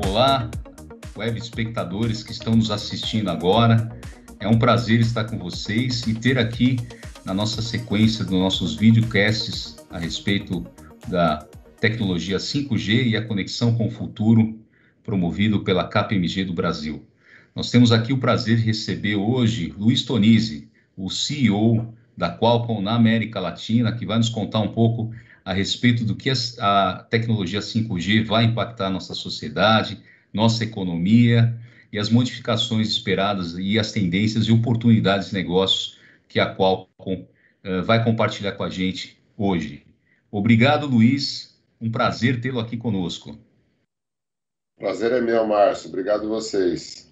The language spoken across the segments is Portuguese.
Olá, web espectadores que estão nos assistindo agora. É um prazer estar com vocês e ter aqui na nossa sequência dos nossos videocasts a respeito da tecnologia 5G e a conexão com o futuro, promovido pela KPMG do Brasil. Nós temos aqui o prazer de receber hoje Luiz Tonizzi, o CEO da Qualcomm na América Latina, que vai nos contar um pouco a respeito do que a tecnologia 5G vai impactar nossa sociedade, nossa economia e as modificações esperadas e as tendências e oportunidades de negócios que a Qualcomm vai compartilhar com a gente hoje. Obrigado, Luiz. Um prazer tê-lo aqui conosco. Prazer é meu, Márcio. Obrigado a vocês.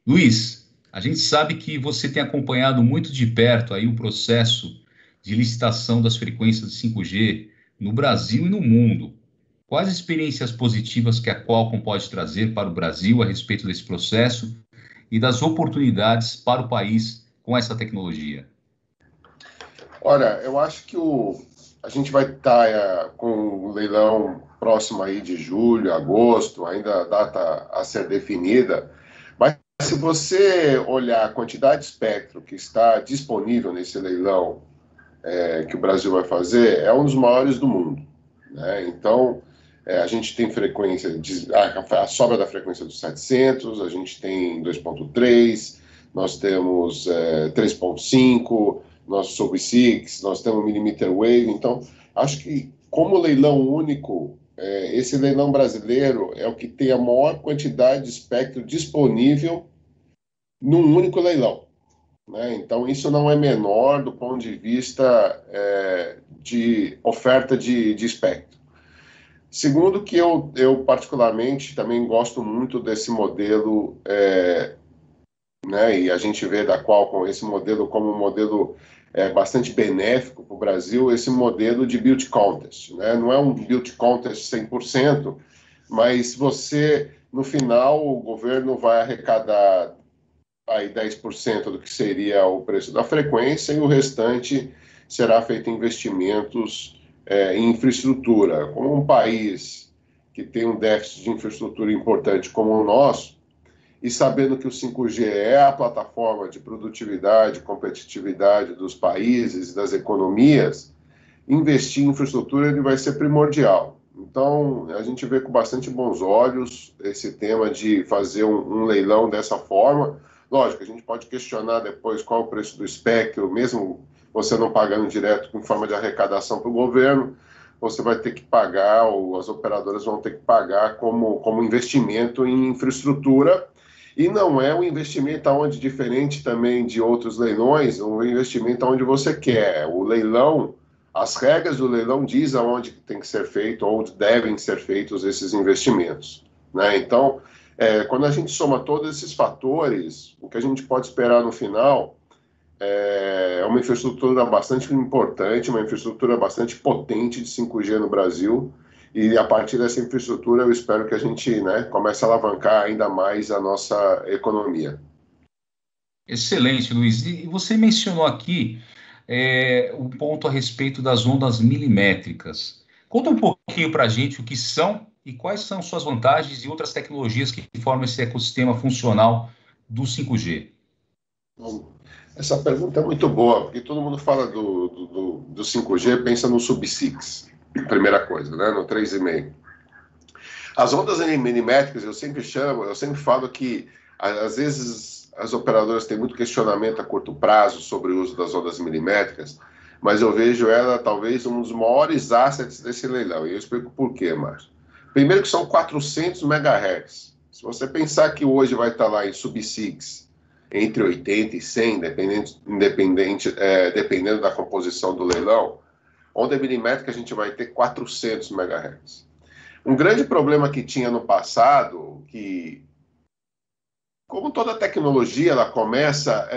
Luiz, a gente sabe que você tem acompanhado muito de perto aí o processo de licitação das frequências de 5G no Brasil e no mundo. Quais experiências positivas que a Qualcomm pode trazer para o Brasil a respeito desse processo e das oportunidades para o país com essa tecnologia? Olha, eu acho que a gente vai estar com o leilão próximo aí de julho, agosto, ainda a data a ser definida, mas se você olhar a quantidade de espectro que está disponível nesse leilão que o Brasil vai fazer, é um dos maiores do mundo, né? Então, a gente tem a sobra da frequência dos 700, a gente tem 2.3, nós temos 3.5, nós sub-6, nós temos millimeter wave. Então, acho que como leilão único, esse leilão brasileiro é o que tem a maior quantidade de espectro disponível num único leilão, né? Então, isso não é menor do ponto de vista de oferta de espectro. Segundo, que eu particularmente também gosto muito desse modelo, né, e a gente vê da Qualcomm esse modelo como um modelo bastante benéfico para o Brasil, esse modelo de build contest, né? Não é um build contest 100%, mas você, no final, o governo vai arrecadar aí 10% do que seria o preço da frequência e o restante será feito em investimentos em infraestrutura. Como um país que tem um déficit de infraestrutura importante como o nosso, e sabendo que o 5G é a plataforma de produtividade, competitividade dos países e das economias, investir em infraestrutura ele vai ser primordial. Então, a gente vê com bastante bons olhos esse tema de fazer um leilão dessa forma. Lógico, a gente pode questionar depois qual é o preço do espectro, mesmo você não pagando direto em forma de arrecadação para o governo, você vai ter que pagar, ou as operadoras vão ter que pagar como investimento em infraestrutura. E não é um investimento onde, diferente também de outros leilões, um investimento onde você quer. O leilão, as regras do leilão dizem aonde tem que ser feito, onde devem ser feitos esses investimentos, né? Então, quando a gente soma todos esses fatores, o que a gente pode esperar no final é uma infraestrutura bastante importante, uma infraestrutura bastante potente de 5G no Brasil. E a partir dessa infraestrutura, eu espero que a gente, né, comece a alavancar ainda mais a nossa economia. Excelente, Luiz. E você mencionou aqui o ponto a respeito das ondas milimétricas. Conta um pouquinho para a gente o que são e quais são suas vantagens e outras tecnologias que formam esse ecossistema funcional do 5G. Bom, essa pergunta é muito boa, porque todo mundo fala do 5G, pensa no sub-6, primeira coisa, né, no 3,5. As ondas milimétricas, eu sempre falo que, às vezes, as operadoras têm muito questionamento a curto prazo sobre o uso das ondas milimétricas, mas eu vejo ela, talvez, um dos maiores assets desse leilão, e eu explico por quê, Márcio. Primeiro que são 400 MHz. Se você pensar que hoje vai estar lá em sub-6, entre 80 e 100, dependendo da composição do leilão, onda milimétrica a gente vai ter 400 MHz. Um grande problema que tinha no passado, que, como toda tecnologia, ela começa,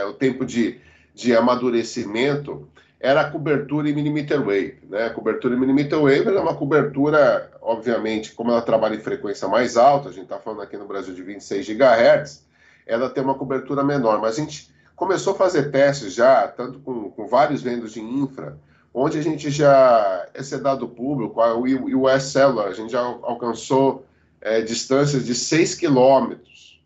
o tempo de amadurecimento, era a cobertura em millimeter wave, né? A cobertura em millimeter wave era uma cobertura, obviamente, como ela trabalha em frequência mais alta, a gente está falando aqui no Brasil de 26 GHz, ela tem uma cobertura menor, mas começou a fazer testes já, tanto com vários vendas de infra, onde a gente já, esse é dado público, o US Cellular, a gente já alcançou distâncias de 6 quilômetros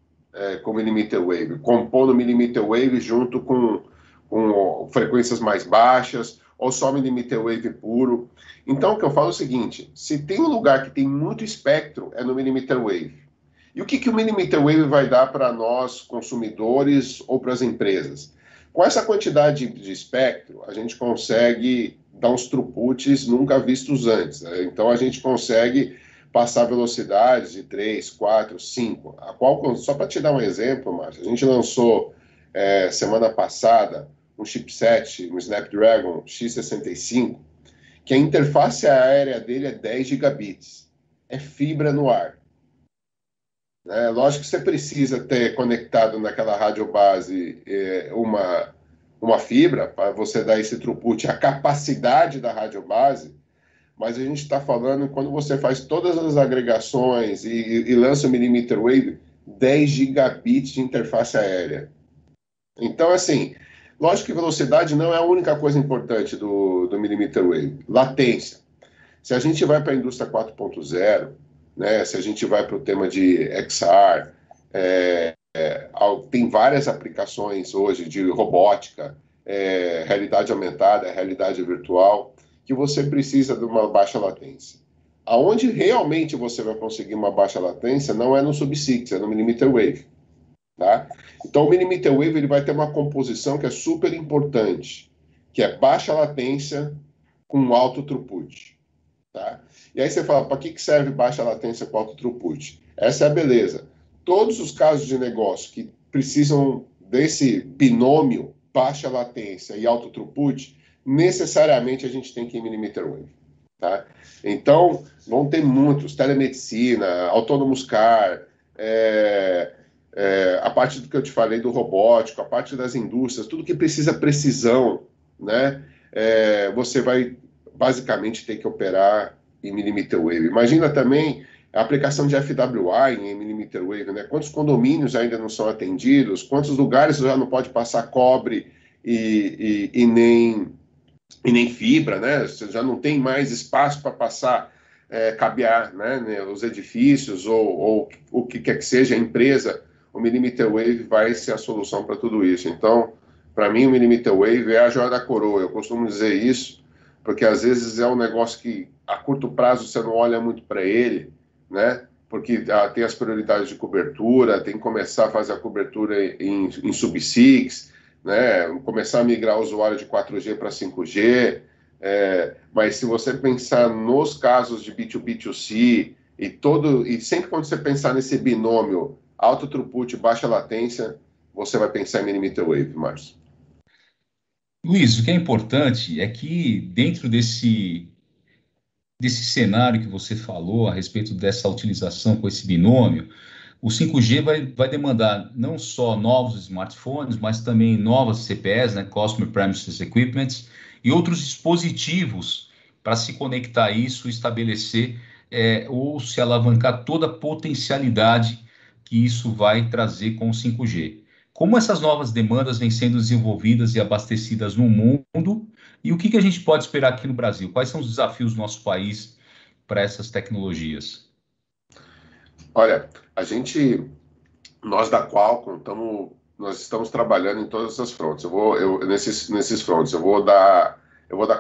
com millimeter wave, compondo millimeter wave junto com frequências mais baixas, ou só millimeter wave puro. Então, o que eu falo é o seguinte, se tem um lugar que tem muito espectro, é no millimeter wave. E o que o millimeter wave vai dar para nós, consumidores, ou para as empresas? Com essa quantidade de espectro, a gente consegue dar uns throughputs nunca vistos antes. Né? Então, a gente consegue passar velocidades de 3, 4, 5. Só para te dar um exemplo, Márcio, a gente lançou semana passada um chipset, um Snapdragon X65, que a interface aérea dele é 10 gigabits. É fibra no ar. Lógico que você precisa ter conectado naquela radiobase uma fibra para você dar esse throughput, a capacidade da radiobase, mas a gente está falando quando você faz todas as agregações e lança o millimeter wave, 10 gigabits de interface aérea. Então, assim, lógico que velocidade não é a única coisa importante do millimeter wave. Latência. Se a gente vai para a indústria 4.0, né, se a gente vai para o tema de XR, tem várias aplicações hoje de robótica, realidade aumentada, realidade virtual, que você precisa de uma baixa latência. Aonde realmente você vai conseguir uma baixa latência não é no sub-6, é no millimeter wave. Tá? Então, o millimeter wave ele vai ter uma composição que é super importante, que é baixa latência com alto throughput. Tá? E aí você fala, para que serve baixa latência com alto throughput? Essa é a beleza. Todos os casos de negócio que precisam desse binômio baixa latência e alto throughput, necessariamente a gente tem que ir em millimeter wave. Tá? Então, vão ter muitos, telemedicina, autônomos car, a parte do que eu te falei do robótico, a parte das indústrias, tudo que precisa precisão, né? Você vai basicamente ter que operar em millimeter wave. Imagina também a aplicação de FWA em millimeter wave, né? Quantos condomínios ainda não são atendidos, quantos lugares já não pode passar cobre e nem fibra, né? Você já não tem mais espaço para passar cabear, né? Os edifícios ou o que quer que seja a empresa, o millimeter wave vai ser a solução para tudo isso. Então, para mim, o millimeter wave é a joia da coroa. Eu costumo dizer isso, porque às vezes é um negócio que a curto prazo você não olha muito para ele, né? Porque tem as prioridades de cobertura, tem que começar a fazer a cobertura em sub-6, né? Começar a migrar o usuário de 4G para 5G, mas se você pensar nos casos de B2B2C e sempre quando você pensar nesse binômio alto throughput e baixa latência, você vai pensar em millimeter wave, Márcio. Luiz, o que é importante é que dentro desse cenário que você falou a respeito dessa utilização com esse binômio, o 5G vai demandar não só novos smartphones, mas também novas CPEs, né, Customer Premises Equipments, e outros dispositivos para se conectar a isso, estabelecer ou se alavancar toda a potencialidade que isso vai trazer com o 5G. Como essas novas demandas vêm sendo desenvolvidas e abastecidas no mundo, e o que a gente pode esperar aqui no Brasil? Quais são os desafios do nosso país para essas tecnologias? Olha, nós da Qualcomm nós estamos trabalhando em todas essas frontes. Nesses fronts, eu vou dar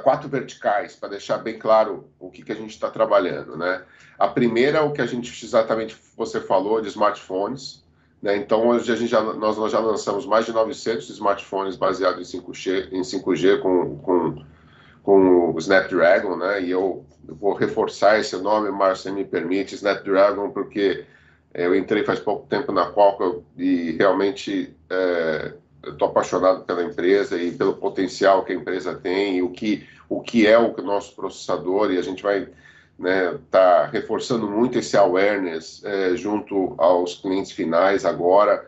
4 verticais para deixar bem claro o que a gente está trabalhando, né? A primeira é o que a gente exatamente você falou de smartphones, né? Então hoje nós já lançamos mais de 900 smartphones baseados em 5G com o Snapdragon, né? E eu vou reforçar esse nome, Márcio, se me permite, Snapdragon, porque eu entrei faz pouco tempo na Qualcomm e realmente estou apaixonado pela empresa e pelo potencial que a empresa tem e o que é o nosso processador, e a gente vai tá reforçando muito esse awareness junto aos clientes finais agora,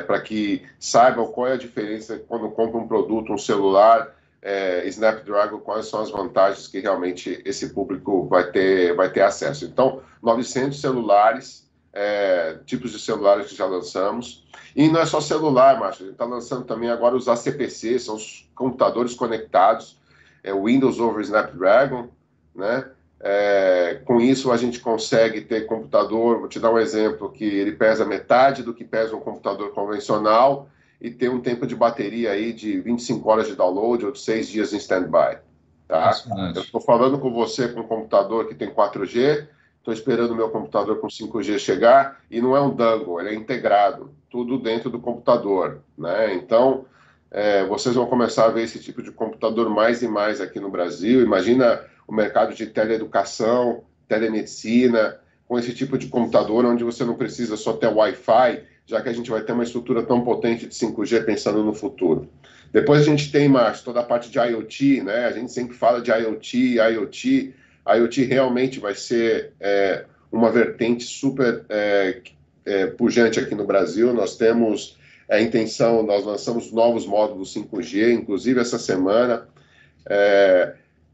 para que saibam qual é a diferença quando compra um produto, um celular, Snapdragon, quais são as vantagens que realmente esse público vai ter acesso. Então, 900 celulares tipos de celulares que já lançamos. E não é só celular, Márcio, a gente está lançando também agora os ACPC, são os computadores conectados, Windows over Snapdragon, né? Com isso a gente consegue ter computador, vou te dar um exemplo, que ele pesa metade do que pesa um computador convencional e ter um tempo de bateria aí de 25 horas de download ou de 6 dias em standby. Tá? Eu estou falando com você com um computador que tem 4G, estou esperando o meu computador com 5G chegar, e não é um dongle, ele é integrado, tudo dentro do computador, né? Então, vocês vão começar a ver esse tipo de computador mais e mais aqui no Brasil. Imagina o mercado de teleeducação, telemedicina, com esse tipo de computador, onde você não precisa só ter Wi-Fi, já que a gente vai ter uma estrutura tão potente de 5G pensando no futuro. Depois a gente tem, Márcio, toda a parte de IoT, né? A gente sempre fala de IoT. IoT realmente vai ser uma vertente super pujante aqui no Brasil. Nós temos a intenção, nós lançamos novos módulos 5G, inclusive essa semana,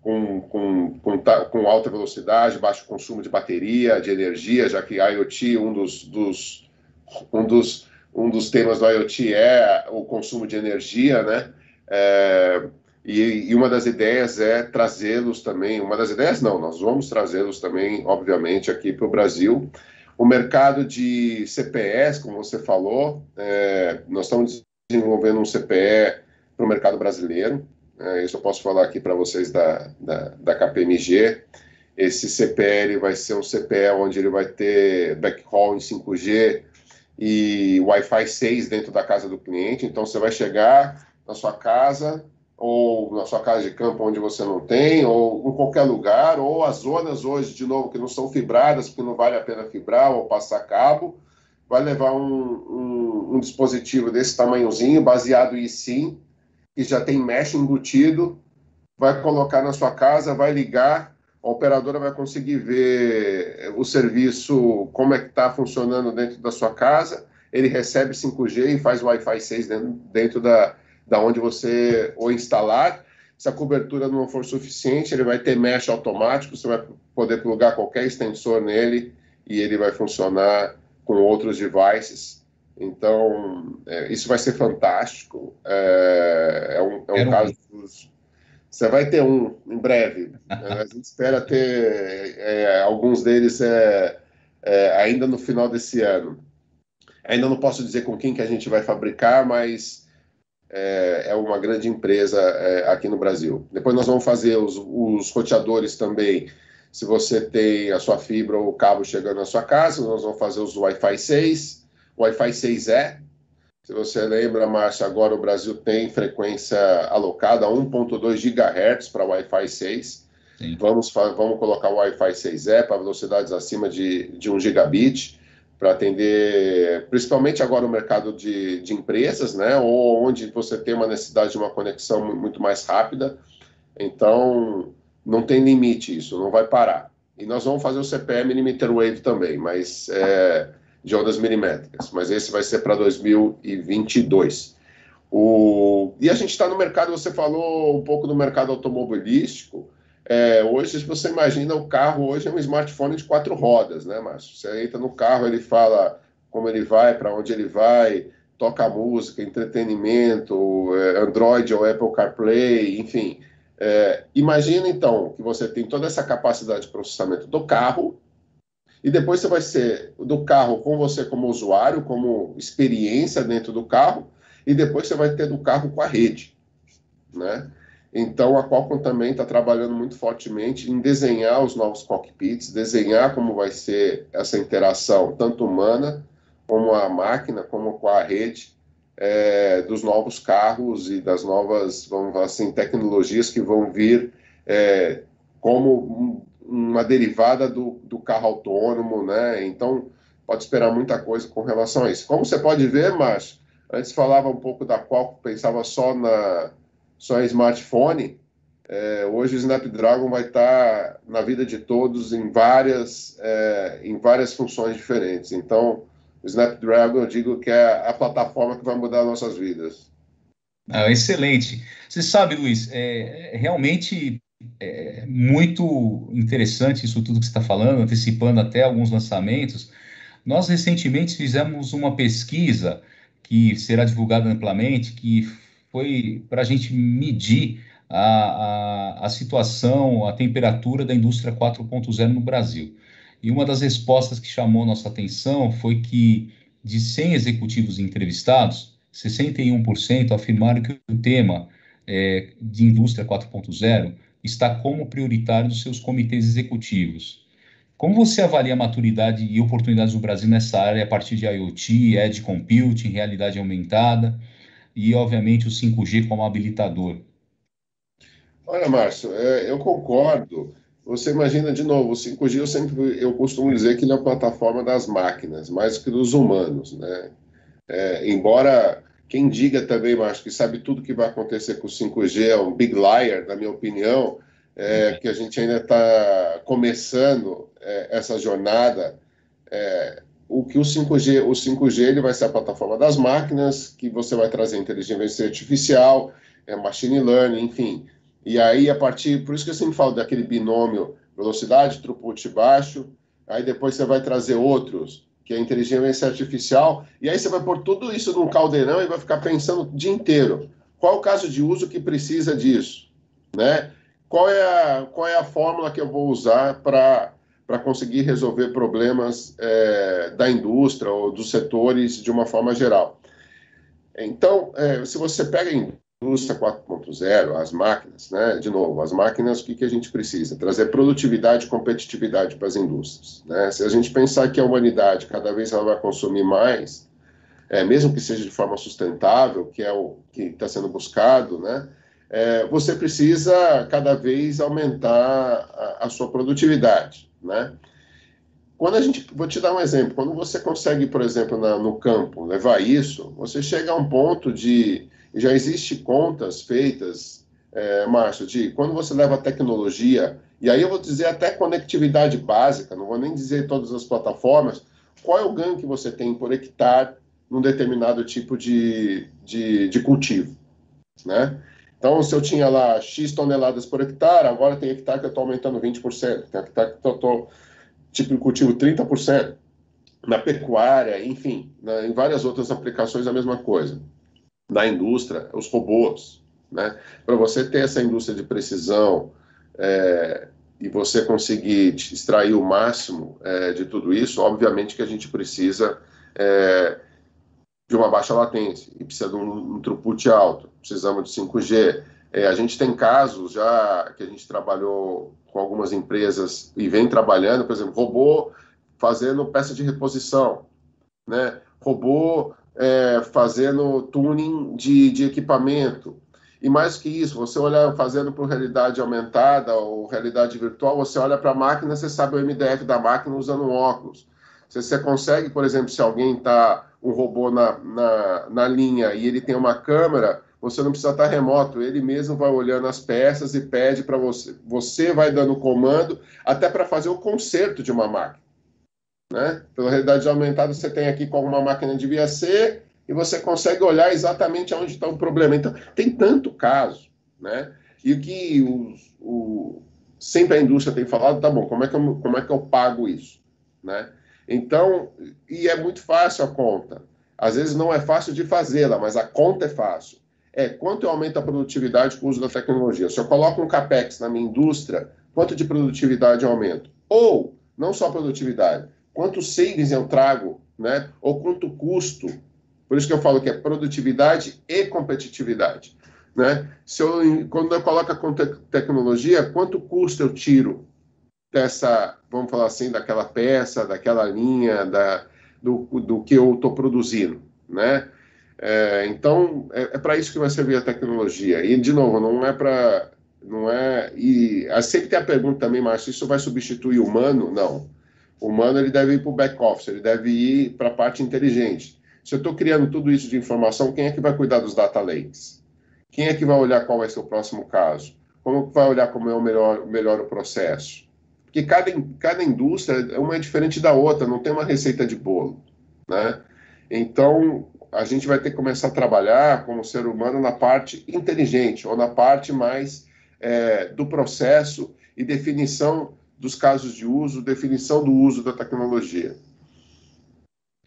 com alta velocidade, baixo consumo de bateria, de energia, já que IoT, um dos temas do IoT é o consumo de energia, né? E uma das ideias é trazê-los também, nós vamos trazê-los também, obviamente, aqui para o Brasil. O mercado de CPEs, como você falou, nós estamos desenvolvendo um CPE para o mercado brasileiro, isso eu posso falar aqui para vocês da KPMG. Esse CPE ele vai ser um CPE onde ele vai ter backhaul em 5G e Wi-Fi 6 dentro da casa do cliente. Então, você vai chegar na sua casa, ou na sua casa de campo onde você não tem, ou em qualquer lugar, ou as zonas hoje, de novo, que não são fibradas, porque não vale a pena fibrar ou passar cabo, vai levar um dispositivo desse tamanhozinho, baseado em eSIM, que já tem mesh embutido, vai colocar na sua casa, vai ligar, a operadora vai conseguir ver o serviço, como é que está funcionando dentro da sua casa, ele recebe 5G e faz Wi-Fi 6 dentro da onde você o instalar. Se a cobertura não for suficiente, ele vai ter mesh automático, você vai poder plugar qualquer extensor nele e ele vai funcionar com outros devices. Então, isso vai ser fantástico. É um caso... Você vai ter um em breve. A gente espera ter alguns deles ainda no final desse ano. Ainda não posso dizer com quem que a gente vai fabricar, mas é uma grande empresa aqui no Brasil. Depois nós vamos fazer os roteadores também. Se você tem a sua fibra ou o cabo chegando na sua casa, nós vamos fazer os Wi-Fi 6, Wi-Fi 6E. Se você lembra, Márcia, agora o Brasil tem frequência alocada a 1.2 GHz para Wi-Fi 6. Sim. Vamos colocar o Wi-Fi 6E para velocidades acima de 1 gigabit, para atender, principalmente agora, o mercado de empresas, né, ou onde você tem uma necessidade de uma conexão muito mais rápida. Então, não tem limite isso, não vai parar. E nós vamos fazer o CPE Millimeter Wave também, mas de ondas milimétricas, mas esse vai ser para 2022. E a gente está no mercado, você falou um pouco do mercado automobilístico. Hoje, se você imagina, o carro hoje é um smartphone de 4 rodas, né, Márcio? Você entra no carro, ele fala como ele vai, para onde ele vai, toca música, entretenimento, Android ou Apple CarPlay, enfim. Imagina, então, que você tem toda essa capacidade de processamento do carro, e depois você vai ser do carro com você como usuário, como experiência dentro do carro, e depois você vai ter do carro com a rede, né? Então, a Qualcomm também está trabalhando muito fortemente em desenhar os novos cockpits, desenhar como vai ser essa interação, tanto humana, como a máquina, como com a rede, dos novos carros e das novas, vamos falar assim, tecnologias que vão vir como uma derivada do carro autônomo, né? Então, pode esperar muita coisa com relação a isso. Como você pode ver, Márcio, antes falava um pouco da Qualcomm, pensava só em smartphone. Hoje o Snapdragon vai estar na vida de todos em várias funções diferentes. Então, o Snapdragon, eu digo que é a plataforma que vai mudar nossas vidas. Excelente. Você sabe, Luiz, realmente muito interessante isso tudo que você está falando, antecipando até alguns lançamentos. Nós recentemente fizemos uma pesquisa que será divulgada amplamente, que foi para a gente medir a situação, a temperatura da indústria 4.0 no Brasil. E uma das respostas que chamou nossa atenção foi que, de 100 executivos entrevistados, 61% afirmaram que o tema de indústria 4.0 está como prioritário dos seus comitês executivos. Como você avalia a maturidade e oportunidades do Brasil nessa área a partir de IoT, Edge Computing, realidade aumentada e, obviamente, o 5G como habilitador? Olha, Márcio, eu concordo. Você imagina, de novo, o 5G eu costumo dizer que ele é a plataforma das máquinas, mais que dos humanos, né? Embora quem diga também, Márcio, que sabe tudo que vai acontecer com o 5G é um big liar, na minha opinião, que a gente ainda está começando essa jornada. O 5G ele vai ser a plataforma das máquinas, que você vai trazer inteligência artificial, machine learning, enfim. E aí, por isso que eu sempre falo daquele binômio velocidade, throughput baixo, aí depois você vai trazer outros, que é a inteligência artificial, e aí você vai pôr tudo isso num caldeirão e vai ficar pensando o dia inteiro. Qual é o caso de uso que precisa disso? Né? Qual é a fórmula que eu vou usar para conseguir resolver problemas da indústria ou dos setores de uma forma geral? Então, se você pega a indústria 4.0, as máquinas, né? De novo, as máquinas, o que a gente precisa? Trazer produtividade e competitividade para as indústrias. Né? Se a gente pensar que a humanidade cada vez ela vai consumir mais, mesmo que seja de forma sustentável, que é o que está sendo buscado, né? Você precisa cada vez aumentar a sua produtividade, né? Vou te dar um exemplo, quando você consegue, por exemplo, no campo, levar isso, você chega a um ponto já existe contas feitas, Márcio, de quando você leva a tecnologia, e aí eu vou dizer até conectividade básica, não vou nem dizer todas as plataformas, qual é o ganho que você tem por hectare num determinado tipo de cultivo, né? Então, se eu tinha lá X toneladas por hectare, agora tem hectare que eu estou aumentando 20%, tem hectare que eu estou tipo de cultivo 30%, na pecuária, enfim, em várias outras aplicações a mesma coisa. Na indústria, os robôs, né? Para você ter essa indústria de precisão e você conseguir extrair o máximo de tudo isso, obviamente que a gente precisa de uma baixa latência e precisa de um throughput alto, precisamos de 5G. A gente tem casos já que a gente trabalhou com algumas empresas e vem trabalhando, por exemplo, robô fazendo peça de reposição, né? Robô fazendo tuning de equipamento. E mais que isso, você olha fazendo por realidade aumentada ou realidade virtual, você olha para a máquina, você sabe o MDF da máquina usando um óculos. Você consegue, por exemplo, se alguém está um robô na linha e ele tem uma câmera, você não precisa estar remoto, ele mesmo vai olhando as peças e pede para você. Você vai dando comando até para fazer o conserto de uma máquina. Né? Pela realidade aumentada, você tem aqui como uma máquina devia ser e você consegue olhar exatamente onde está o problema. Então, tem tanto caso. Né? E o que sempre a indústria tem falado, tá bom, como é que eu pago isso? Né? Então, e é muito fácil a conta. Às vezes não é fácil de fazê-la, mas a conta é fácil. Quanto eu aumento a produtividade com o uso da tecnologia? Se eu coloco um CAPEX na minha indústria, quanto de produtividade eu aumento? Ou, não só produtividade, quanto savings eu trago, né? Ou quanto custo. Por isso que eu falo que é produtividade e competitividade. Né? Quando eu coloco a tecnologia, quanto custo eu tiro dessa, vamos falar assim, daquela peça, daquela linha, do que eu estou produzindo, né? Então, para isso que vai servir a tecnologia. E, de novo, e sempre tem a pergunta também, Márcio, isso vai substituir o humano? Não. O humano ele deve ir para o back-office, ele deve ir para a parte inteligente. Se eu estou criando tudo isso de informação, quem é que vai cuidar dos data lakes? Quem é que vai olhar qual vai ser o próximo caso? Como vai olhar como é o melhor o processo? Porque cada indústria uma é diferente da outra, não tem uma receita de bolo, né? Então, a gente vai ter que começar a trabalhar como ser humano na parte inteligente, ou na parte mais do processo e definição dos casos de uso, definição do uso da tecnologia.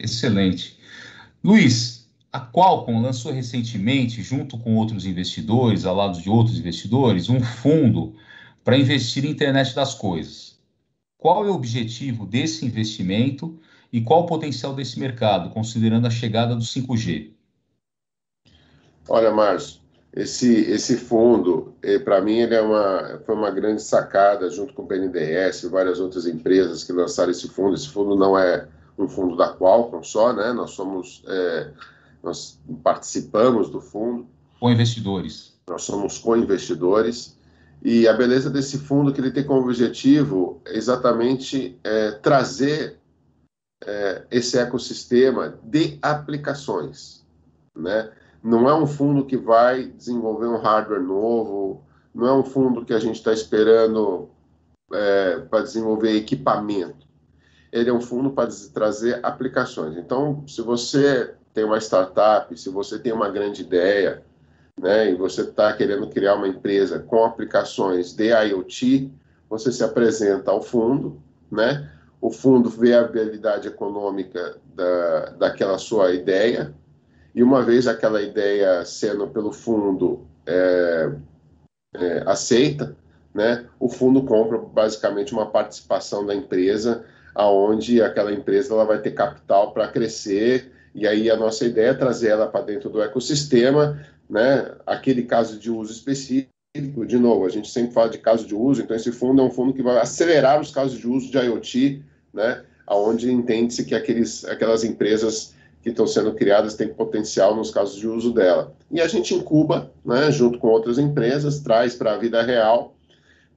Excelente. Luiz, a Qualcomm lançou recentemente, junto com outros investidores, ao lado de outros investidores, um fundo para investir em internet das coisas. Qual é o objetivo desse investimento e qual o potencial desse mercado, considerando a chegada do 5G? Olha, Márcio, esse fundo, para mim, foi uma grande sacada, junto com o BNDES e várias outras empresas que lançaram esse fundo. Esse fundo não é um fundo da Qualcomm só, né? Nós participamos do fundo, Com investidores. nós somos co-investidores, e a beleza desse fundo é que ele tem como objetivo exatamente trazer esse ecossistema de aplicações, né? Não é um fundo que vai desenvolver um hardware novo, não é um fundo que a gente está esperando para desenvolver equipamento. Ele é um fundo para trazer aplicações. Então, se você tem uma startup, se você tem uma grande ideia, né, e você está querendo criar uma empresa com aplicações de IoT, você se apresenta ao fundo, né? O fundo vê a viabilidade econômica daquela sua ideia, e uma vez aquela ideia sendo pelo fundo aceita, né, o fundo compra basicamente uma participação da empresa, aonde aquela empresa ela vai ter capital para crescer, e aí a nossa ideia é trazer ela para dentro do ecossistema, né, aquele caso de uso específico. De novo, a gente sempre fala de caso de uso, então esse fundo é um fundo que vai acelerar os casos de uso de IoT, né, aonde entende-se que aquelas empresas que estão sendo criadas têm potencial nos casos de uso dela. E a gente incuba, né, junto com outras empresas, traz para a vida real,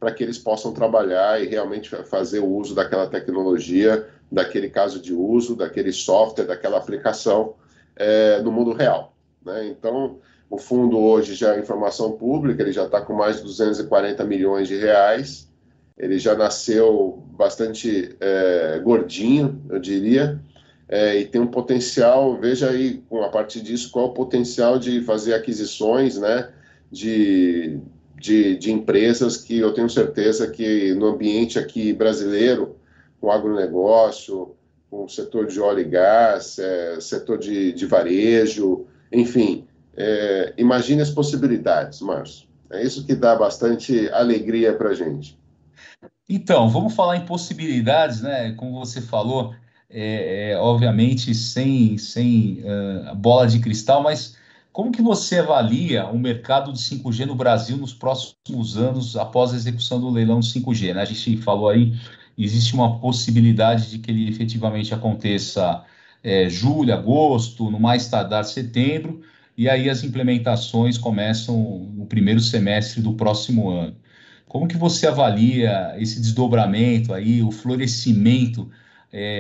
para que eles possam trabalhar e realmente fazer o uso daquela tecnologia, daquele caso de uso, daquele software, daquela aplicação no mundo real, né? Então, o fundo hoje já é informação pública, ele já está com mais de 240 milhões de reais, ele já nasceu bastante gordinho, eu diria, e tem um potencial, veja aí, a partir disso, qual é o potencial de fazer aquisições, né, de empresas que eu tenho certeza que no ambiente aqui brasileiro, com agronegócio, com o setor de óleo e gás, setor de varejo, enfim, imagine as possibilidades, Márcio. É isso que dá bastante alegria para a gente. Então, vamos falar em possibilidades, né? Como você falou, obviamente sem bola de cristal, mas como que você avalia o mercado de 5G no Brasil nos próximos anos após a execução do leilão de 5G, né? A gente falou aí, existe uma possibilidade de que ele efetivamente aconteça julho, agosto, no mais tardar setembro, e aí as implementações começam no primeiro semestre do próximo ano. Como que você avalia esse desdobramento aí, o florescimento,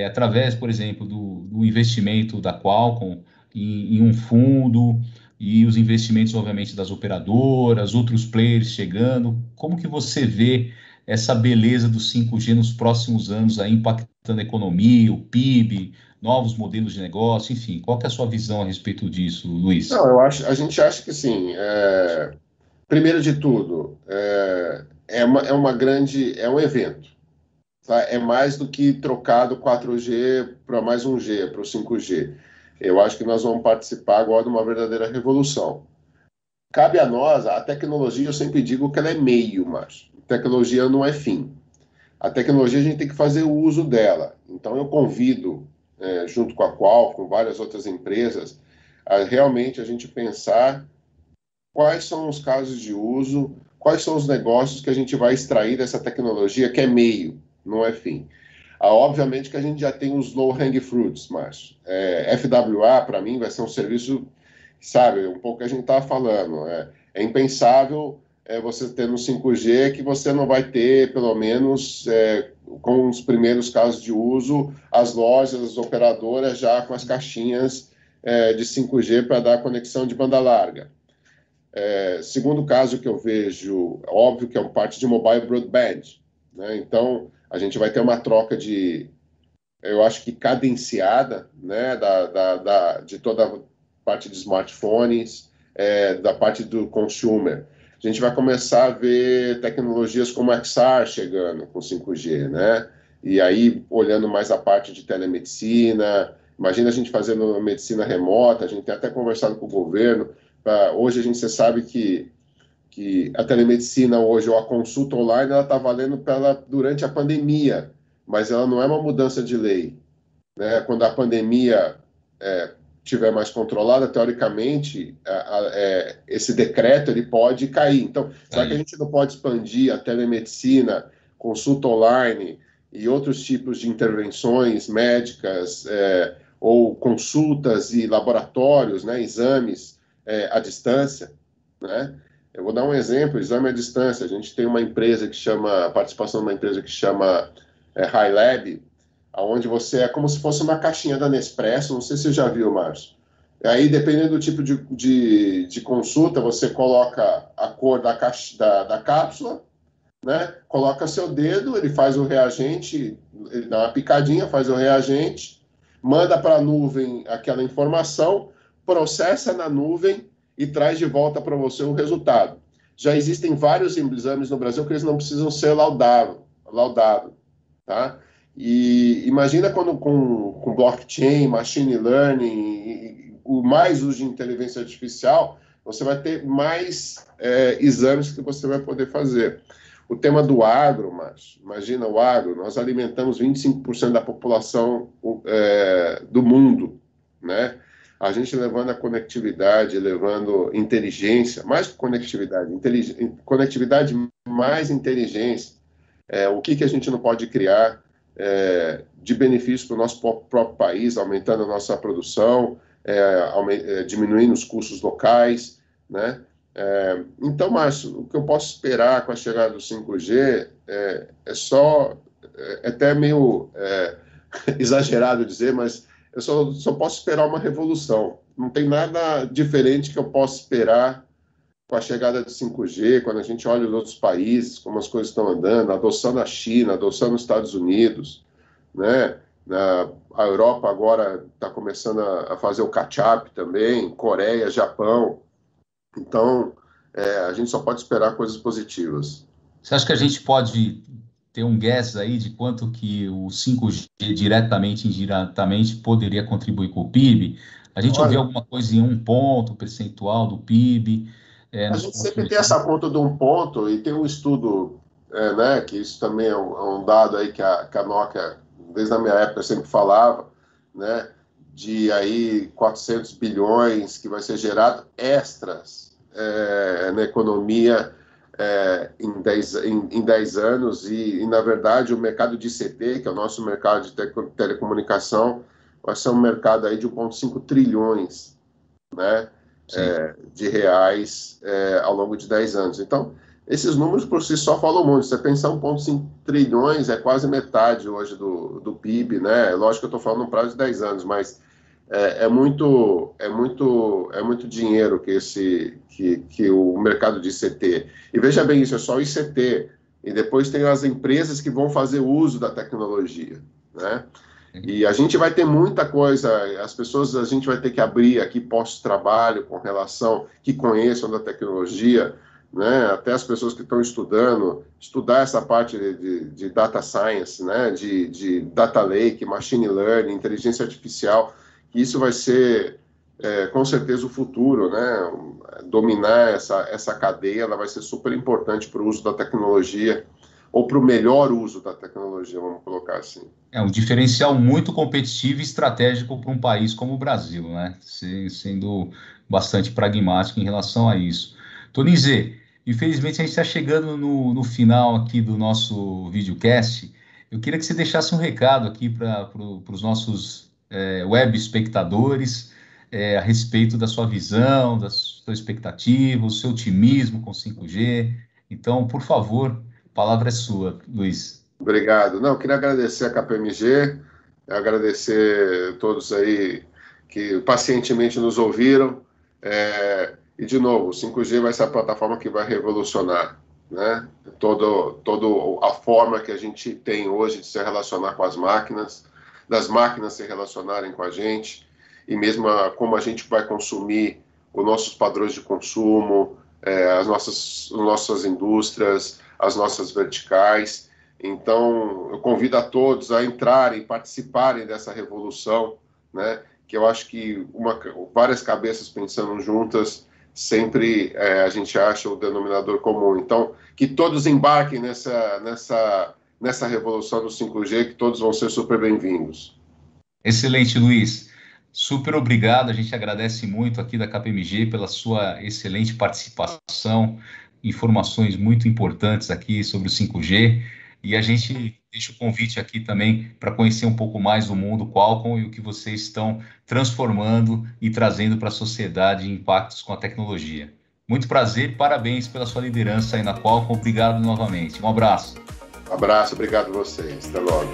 através, por exemplo, do investimento da Qualcomm em um fundo e os investimentos, obviamente, das operadoras, outros players chegando? Como que você vê essa beleza do 5G nos próximos anos aí impactando a economia, o PIB, novos modelos de negócio, enfim, qual que é a sua visão a respeito disso, Luiz? Não, a gente acha que sim. Primeiro de tudo, é um evento, tá? É mais do que trocar do 4G para mais um G, para o 5G. Eu acho que nós vamos participar agora de uma verdadeira revolução. Cabe a nós, a tecnologia, eu sempre digo que ela é meio, mas tecnologia não é fim. A tecnologia a gente tem que fazer o uso dela. Então eu convido, junto com a Qualcomm, com várias outras empresas, a realmente a gente pensar quais são os casos de uso, quais são os negócios que a gente vai extrair dessa tecnologia, que é meio, não é fim. Obviamente que a gente já tem os low-hanging fruits, Márcio. FWA, para mim, vai ser um serviço, sabe, um pouco que a gente estava falando. É impensável você ter no 5G que você não vai ter, pelo menos, com os primeiros casos de uso, as lojas, as operadoras já com as caixinhas de 5G para dar conexão de banda larga. Segundo caso que eu vejo, óbvio que é uma parte de mobile broadband, né? Então, a gente vai ter uma troca eu acho que cadenciada, né, de toda a parte de smartphones, da parte do consumer. A gente vai começar a ver tecnologias como XR chegando com 5G, né? E aí, olhando mais a parte de telemedicina, Imagina a gente fazendo medicina remota, a gente tem até conversado com o governo. Hoje você sabe que a telemedicina hoje, ou a consulta online, ela está valendo durante a pandemia, mas ela não é uma mudança de lei, né? Quando a pandemia estiver mais controlada, teoricamente, esse decreto ele pode cair. Então, será que a gente não pode expandir a telemedicina, consulta online e outros tipos de intervenções médicas, ou consultas e laboratórios, né, exames à distância, né? Eu vou dar um exemplo, exame à distância. A gente tem uma empresa que chama, participação de uma empresa que chama High Lab, onde você é como se fosse uma caixinha da Nespresso, não sei se você já viu, Márcio. Aí, dependendo do tipo de consulta, você coloca a cor da cápsula, né? Coloca seu dedo, ele faz o reagente, ele dá uma picadinha, faz o reagente, manda para a nuvem aquela informação, processa na nuvem e traz de volta para você o resultado. Já existem vários exames no Brasil que eles não precisam ser laudados, tá? E imagina quando com blockchain, machine learning, o mais uso de inteligência artificial, você vai ter mais exames que você vai poder fazer. O tema do agro, Márcio, imagina o agro, nós alimentamos 25% da população do mundo, né? A gente levando a conectividade, levando inteligência, mais que conectividade, conectividade mais inteligência. O que a gente não pode criar de benefício para o nosso próprio país, aumentando a nossa produção, diminuindo os custos locais, né? Então, Márcio, o que eu posso esperar com a chegada do 5G é até meio exagerado dizer, mas eu só posso esperar uma revolução. Não tem nada diferente que eu possa esperar com a chegada do 5G, quando a gente olha os outros países, como as coisas estão andando, a adoção na China, a adoção nos Estados Unidos, né? A Europa agora está começando a fazer o catch-up também, Coreia, Japão. Então, a gente só pode esperar coisas positivas. Você acha que a gente pode ter um guess aí de quanto que o 5G diretamente e indiretamente poderia contribuir com o PIB? A gente ouviu alguma coisa em 1 ponto percentual do PIB? A gente sempre tem essa conta de 1 ponto, e tem um estudo, né, que isso também é um dado aí que a Nokia, desde a minha época, sempre falava, né, de aí 400 bilhões que vai ser gerado extras na economia em 10 anos, e, na verdade, o mercado de ICT, que é o nosso mercado de telecomunicação, vai ser um mercado aí de 1,5 trilhões, né, de reais ao longo de 10 anos. Então, esses números por si só falam muito. Se você pensar 1,5 trilhões, é quase metade hoje do PIB, né? Lógico que eu estou falando no prazo de 10 anos, mas é muito dinheiro que o mercado de ICT. E veja bem, isso é só o ICT. E depois tem as empresas que vão fazer uso da tecnologia, né? E a gente vai ter muita coisa, a gente vai ter que abrir aqui postos de trabalho com relação, que conheçam da tecnologia, né? Até as pessoas que estão estudar essa parte de data science, né? De data lake, machine learning, inteligência artificial, que isso vai ser, com certeza, o futuro, né? Dominar essa cadeia, ela vai ser super importante para o uso da tecnologia, ou para o melhor uso da tecnologia, vamos colocar assim. É um diferencial muito competitivo e estratégico para um país como o Brasil, né? Sendo bastante pragmático em relação a isso. Tonizê, infelizmente a gente está chegando no final aqui do nosso videocast. Eu queria que você deixasse um recado aqui para os nossos web espectadores a respeito da sua visão, da sua expectativa, o seu otimismo com 5G. Então, por favor, a palavra é sua, Luiz. Obrigado. Não, eu queria agradecer a KPMG, agradecer a todos aí que pacientemente nos ouviram. E, de novo, o 5G vai ser a plataforma que vai revolucionar, né? Toda a forma que a gente tem hoje de se relacionar com as máquinas, das máquinas se relacionarem com a gente, e mesmo como a gente vai consumir os nossos padrões de consumo, as nossas indústrias, as nossas verticais. Então, eu convido a todos a entrarem, participarem dessa revolução, né? Que eu acho que várias cabeças pensando juntas, sempre a gente acha o denominador comum. Então, que todos embarquem nessa revolução do 5G, que todos vão ser super bem-vindos. Excelente, Luiz. Super obrigado. A gente agradece muito aqui da KPMG pela sua excelente participação, informações muito importantes aqui sobre o 5G. E a gente deixa o convite aqui também para conhecer um pouco mais do mundo Qualcomm e o que vocês estão transformando e trazendo para a sociedade impactos com a tecnologia. Muito prazer e parabéns pela sua liderança aí na Qualcomm. Obrigado novamente. Um abraço. Um abraço, obrigado a vocês. Até logo.